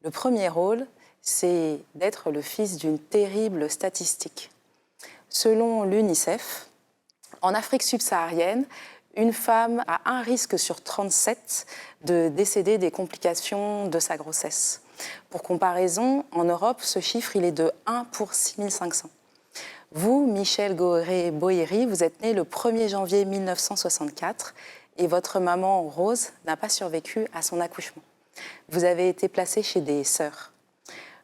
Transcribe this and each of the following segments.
Le premier rôle, c'est d'être le fils d'une terrible statistique. Selon l'UNICEF, en Afrique subsaharienne, une femme a un risque sur 37 de décéder des complications de sa grossesse. Pour comparaison, en Europe, ce chiffre il est de 1 pour 6500. Vous, Michel Goeree-Boéry, vous êtes né le 1er janvier 1964 et votre maman, Rose, n'a pas survécu à son accouchement. Vous avez été placé chez des sœurs.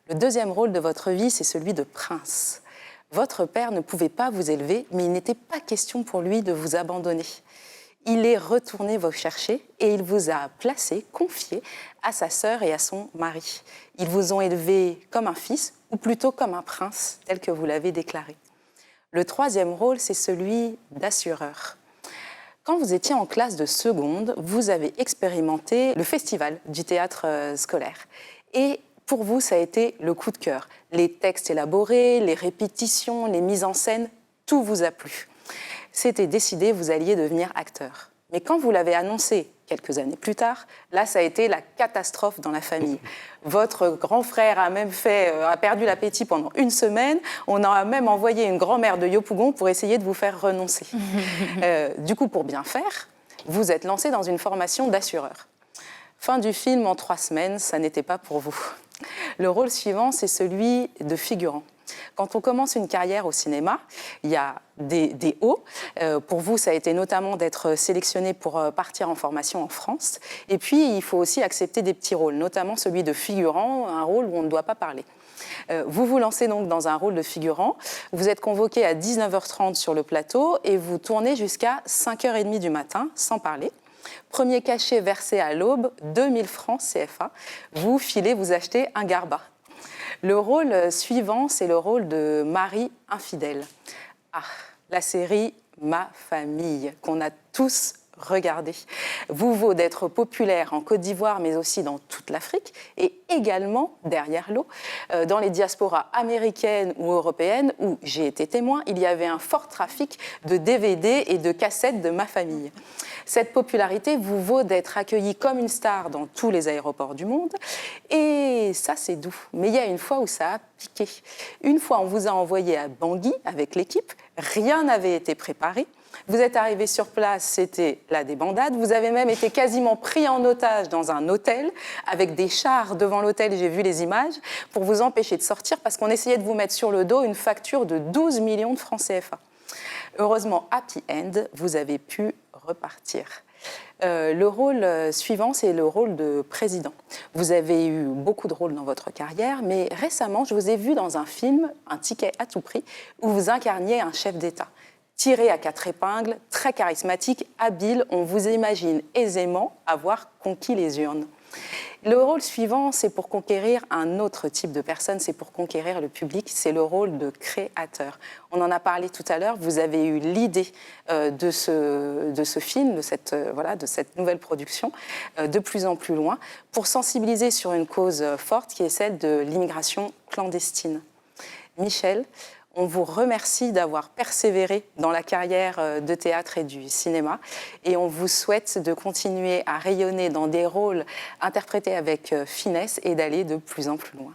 Le deuxième rôle de votre vie, c'est celui de prince. Votre père ne pouvait pas vous élever, mais il n'était pas question pour lui de vous abandonner. Il est retourné vous chercher et il vous a placé, confié à sa sœur et à son mari. Ils vous ont élevé comme un fils, ou plutôt comme un prince, tel que vous l'avez déclaré. Le troisième rôle, c'est celui d'assureur. Quand vous étiez en classe de seconde, vous avez expérimenté le festival du théâtre scolaire. Et pour vous, ça a été le coup de cœur. Les textes élaborés, les répétitions, les mises en scène, tout vous a plu. C'était décidé, vous alliez devenir acteur. Mais quand vous l'avez annoncé quelques années plus tard, là, ça a été la catastrophe dans la famille. Votre grand frère a perdu l'appétit pendant une semaine. On a même envoyé une grand-mère de Yopougon pour essayer de vous faire renoncer. Du coup, pour bien faire, vous êtes lancé dans une formation d'assureur. Fin du film en 3 semaines, ça n'était pas pour vous. Le rôle suivant, c'est celui de figurant. Quand on commence une carrière au cinéma, il y a des hauts. Pour vous, ça a été notamment d'être sélectionné pour partir en formation en France. Et puis, il faut aussi accepter des petits rôles, notamment celui de figurant, un rôle où on ne doit pas parler. Vous vous lancez donc dans un rôle de figurant. Vous êtes convoqué à 19h30 sur le plateau et vous tournez jusqu'à 5h30 du matin, sans parler. Premier cachet versé à l'aube, 2000 francs CFA. Vous filez, vous achetez un garbat. Le rôle suivant, c'est le rôle de Marie infidèle. Ah, la série Ma famille, qu'on a tous regardée. Vous vaut d'être populaire en Côte d'Ivoire, mais aussi dans toute l'Afrique, et également, derrière l'eau, dans les diasporas américaines ou européennes, où j'ai été témoin, il y avait un fort trafic de DVD et de cassettes de Ma famille. Cette popularité vous vaut d'être accueilli comme une star dans tous les aéroports du monde. Et ça, c'est doux. Mais il y a une fois où ça a piqué. Une fois, on vous a envoyé à Bangui avec l'équipe. Rien n'avait été préparé. Vous êtes arrivé sur place, c'était la débandade. Vous avez même été quasiment pris en otage dans un hôtel avec des chars devant l'hôtel, j'ai vu les images, pour vous empêcher de sortir parce qu'on essayait de vous mettre sur le dos une facture de 12 millions de francs CFA. Heureusement, happy end, vous avez pu repartir. Le rôle suivant, c'est le rôle de président. Vous avez eu beaucoup de rôles dans votre carrière, mais récemment, je vous ai vu dans un film, Un ticket à tout prix, où vous incarniez un chef d'État. Tiré à 4 épingles, très charismatique, habile, on vous imagine aisément avoir conquis les urnes. Le rôle suivant, c'est pour conquérir un autre type de personne, c'est pour conquérir le public, c'est le rôle de créateur. On en a parlé tout à l'heure, vous avez eu l'idée de ce film, de cette nouvelle production, de plus en plus loin, pour sensibiliser sur une cause forte qui est celle de l'immigration clandestine. Michel, on vous remercie d'avoir persévéré dans la carrière de théâtre et du cinéma et on vous souhaite de continuer à rayonner dans des rôles interprétés avec finesse et d'aller de plus en plus loin.